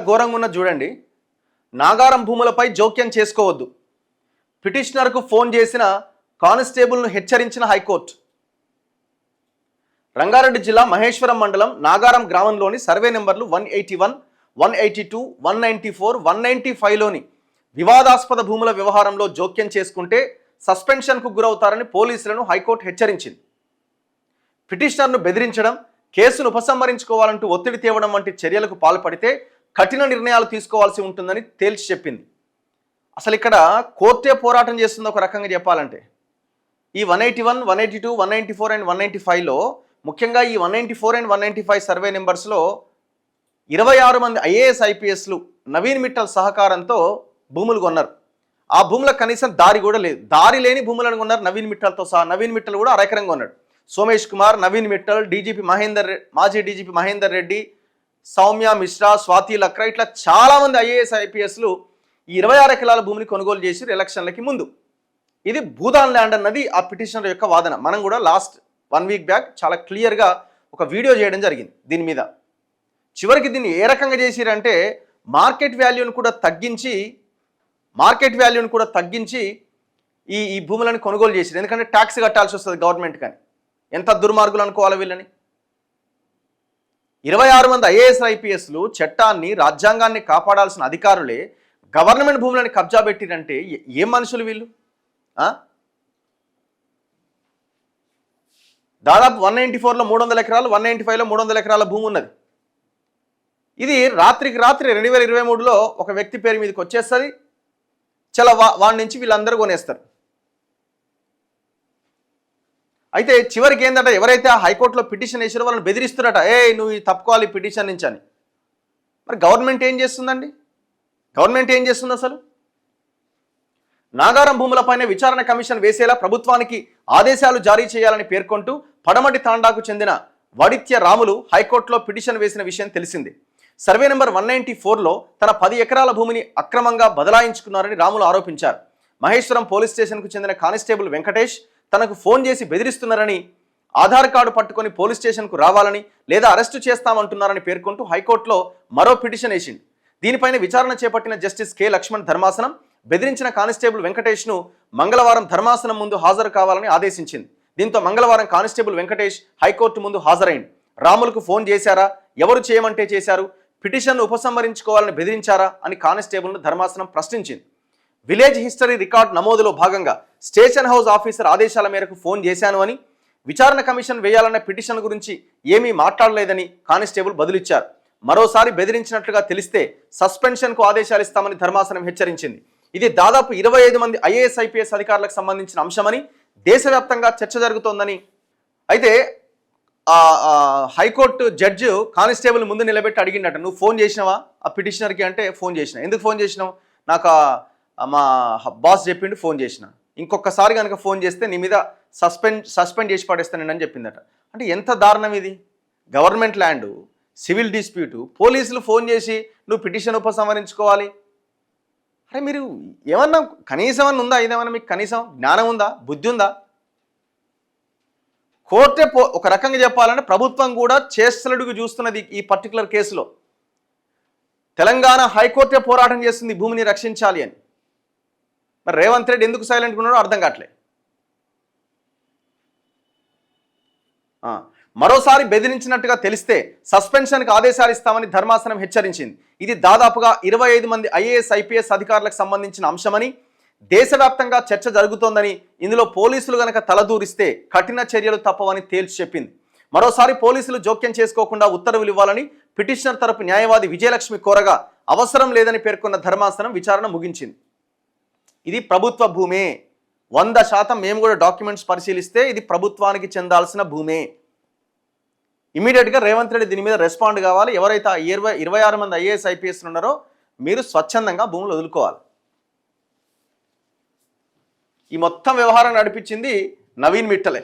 ఘోరంగా ఉన్న చూడండి. నాగారం భూములపై జోక్యం చేసుకోవద్దు, పిటిషనర్కు ఫోన్ చేసిన కానిస్టేబుల్ను హెచ్చరించిన హైకోర్టు. రంగారెడ్డి జిల్లా మహేశ్వరం మండలం నాగారం గ్రామంలోని సర్వే నెంబర్లు 181, 182, 194, 195లోని వివాదాస్పద భూముల వ్యవహారంలో జోక్యం చేసుకుంటే సస్పెన్షన్కు గురవుతారని పోలీసులను హైకోర్టు హెచ్చరించింది. పిటిషనర్ను బెదిరించడం, కేసును ఉపసంహరించుకోవాలంటూ ఒత్తిడి తేవడం వంటి చర్యలకు పాల్పడితే కఠిన నిర్ణయాలు తీసుకోవాల్సి ఉంటుందని తేల్చి చెప్పింది. అసలు ఇక్కడ కోర్టే పోరాటం చేస్తుంది ఒక రకంగా చెప్పాలంటే. ఈ 181, 182, 194 అండ్ 195లో ముఖ్యంగా ఈ 194 అండ్ 195 సర్వే నెంబర్స్లో 26 మంది ఐఏఎస్ ఐపీఎస్లు నవీన్ మిట్టల్ సహకారంతో భూములు కొన్నారు. ఆ భూములకు కనీసం దారి కూడా లేదు. దారి లేని భూములను కొన్నారు నవీన్ మిట్టల్తో సహా. నవీన్ మిట్టల్ కూడా అరెకరంగా కొన్నాడు. సోమేష్ కుమార్, నవీన్ మిట్టల్, మాజీ డీజీపీ మహేందర్ రెడ్డి, సౌమ్య మిశ్రా, స్వాతి లక్రా, ఇట్లా చాలామంది ఐఏఎస్ ఐపీఎస్లు ఈ 26 ఎకరాల భూమిని కొనుగోలు చేసి ఎలక్షన్లకి ముందు. ఇది భూదాన్ ల్యాండ్ అన్నది ఆ పిటిషనర్ యొక్క వాదన. మనం కూడా లాస్ట్ 1 వీక్ బ్యాక్ చాలా క్లియర్గా ఒక వీడియో చేయడం జరిగింది దీని మీద. చివరికి దీన్ని ఏ రకంగా చేసిరంటే మార్కెట్ వాల్యూను కూడా తగ్గించి ఈ భూములను కొనుగోలు చేసిరు. ఎందుకంటే ట్యాక్స్ కట్టాల్సి వస్తుంది గవర్నమెంట్. కానీ ఎంత దుర్మార్గులు అనుకోవాలి వీళ్ళని. 26 మంది ఐఏఎస్ ఐపీఎస్లు చట్టాన్ని, రాజ్యాంగాన్ని కాపాడాల్సిన అధికారులే గవర్నమెంట్ భూములను కబ్జా పెట్టిరంటే ఏం మనుషులు వీళ్ళు? దాదాపు 194లో 300 ఎకరాలు, 195లో 300 ఎకరాల భూమి ఉన్నది. ఇది రాత్రికి రాత్రి 2023లో ఒక వ్యక్తి పేరు మీదకి వచ్చేస్తుంది. చాలా వాడి నుంచి వీళ్ళందరూ కొనేస్తారు. అయితే చివరికి ఏంటంటే ఎవరైతే ఆ హైకోర్టులో పిటిషన్ వేసారో వాళ్ళని బెదిరిస్తున్నారట, నువ్వు తప్పుకోవాలి పిటిషన్ నుంచి అని. మరి గవర్నమెంట్ ఏం చేస్తుందండి? అసలు నాగారం భూములపైన విచారణ కమిషన్ వేసేలా ప్రభుత్వానికి ఆదేశాలు జారీ చేయాలని పేర్కొంటూ పడమటి తాండాకు చెందిన వడిత్య రాములు హైకోర్టులో పిటిషన్ వేసిన విషయం తెలిసిందే. సర్వే నెంబర్ 194లో తన 10 ఎకరాల భూమిని అక్రమంగా బదలాయించుకున్నారని రాములు ఆరోపించారు. మహేశ్వరం పోలీస్ స్టేషన్కు చెందిన కానిస్టేబుల్ వెంకటేష్ తనకు ఫోన్ చేసి బెదిరిస్తున్నారని, ఆధార్ కార్డు పట్టుకొని పోలీస్ స్టేషన్కు రావాలని లేదా అరెస్టు చేస్తామంటున్నారని పేర్కొంటూ హైకోర్టులో మరో పిటిషన్ వేసింది. దీనిపైన విచారణ చేపట్టిన జస్టిస్ కె లక్ష్మణ్ ధర్మాసనం బెదిరించిన కానిస్టేబుల్ వెంకటేష్ను మంగళవారం ధర్మాసనం ముందు హాజరు కావాలని ఆదేశించింది. దీంతో మంగళవారం కానిస్టేబుల్ వెంకటేష్ హైకోర్టు ముందు హాజరైంది. రాములకు ఫోన్ చేశారా, ఎవరు చేయమంటే చేశారు, పిటిషన్ను ఉపసంహరించుకోవాలని బెదిరించారా అని కానిస్టేబుల్ను ధర్మాసనం ప్రశ్నించింది. విలేజ్ హిస్టరీ రికార్డ్ నమోదులో భాగంగా స్టేషన్ హౌస్ ఆఫీసర్ ఆదేశాల మేరకు ఫోన్ చేశాను అని, విచారణ కమిషన్ వేయాలన్న పిటిషన్ గురించి ఏమీ మాట్లాడలేదని కానిస్టేబుల్ బదులిచ్చారు. మరోసారి బెదిరించినట్లుగా తెలిస్తే సస్పెన్షన్కు ఆదేశాలు ఇస్తామని ధర్మాసనం హెచ్చరించింది. ఇది దాదాపు 25 మంది ఐఏఎస్ ఐపీఎస్ అధికారులకు సంబంధించిన అంశమని, దేశవ్యాప్తంగా చర్చ జరుగుతోందని. అయితే హైకోర్టు జడ్జి కానిస్టేబుల్ ముందు నిలబెట్టి అడిగిండట, నువ్వు ఫోన్ చేసినావా ఆ పిటిషనర్కి అంటే ఫోన్ చేసిన. ఎందుకు ఫోన్ చేసినావు? నాకు మా బాస్ చెప్పిండు ఫోన్ చేసిన. ఇంకొకసారి కనుక ఫోన్ చేస్తే నీ మీద సస్పెండ్ చేసి పడేస్తానని చెప్పిందట. అంటే ఎంత దారుణం ఇది! గవర్నమెంట్ ల్యాండ్, సివిల్ డిస్ప్యూటు, పోలీసులు ఫోన్ చేసి నువ్వు పిటిషన్ ఉపసంహరించుకోవాలి. అరే మీరు ఏమన్నా కనీసం అన్న ఉందా? ఇదేమన్నా మీకు కనీసం జ్ఞానం ఉందా, బుద్ధి ఉందా? కోర్టే ఒక రకంగా చెప్పాలంటే ప్రభుత్వం కూడా చేష్టలుడికి చూస్తున్నది ఈ పర్టికులర్ కేసులో. తెలంగాణ హైకోర్టే పోరాటం చేస్తుంది భూమిని రక్షించాలి అని. మరి రేవంత్ రెడ్డి ఎందుకు సైలెంట్గా ఉన్నాడో అర్థం కావట్లే. మరోసారి బెదిరించినట్టుగా తెలిస్తే సస్పెన్షన్కి ఆదేశాలు ఇస్తామని ధర్మాసనం హెచ్చరించింది. ఇది దాదాపుగా 25 మంది ఐఏఎస్ ఐపీఎస్ అధికారులకు సంబంధించిన అంశమని, దేశవ్యాప్తంగా చర్చ జరుగుతోందని, ఇందులో పోలీసులు గనక తలదూరిస్తే కఠిన చర్యలు తప్పవని తేల్చి చెప్పింది. మరోసారి పోలీసులు జోక్యం చేసుకోకుండా ఉత్తర్వులు ఇవ్వాలని పిటిషనర్ తరపు న్యాయవాది విజయలక్ష్మి కోరగా అవసరం లేదని పేర్కొన్న ధర్మాసనం విచారణ ముగించింది. ఇది ప్రభుత్వ భూమే, 100% మేము కూడా డాక్యుమెంట్స్ పరిశీలిస్తే ఇది ప్రభుత్వానికి చెందాల్సిన భూమే. ఇమీడియట్గా రేవంత్ రెడ్డి దీని మీద రెస్పాండ్ కావాలి. ఎవరైతే 26 మంది ఐఏఎస్ ఐపీఎస్లు ఉన్నారో మీరు స్వచ్ఛందంగా భూములు వదులుకోవాలి. ఈ మొత్తం వ్యవహారం నడిపించింది నవీన్ మిట్టలే.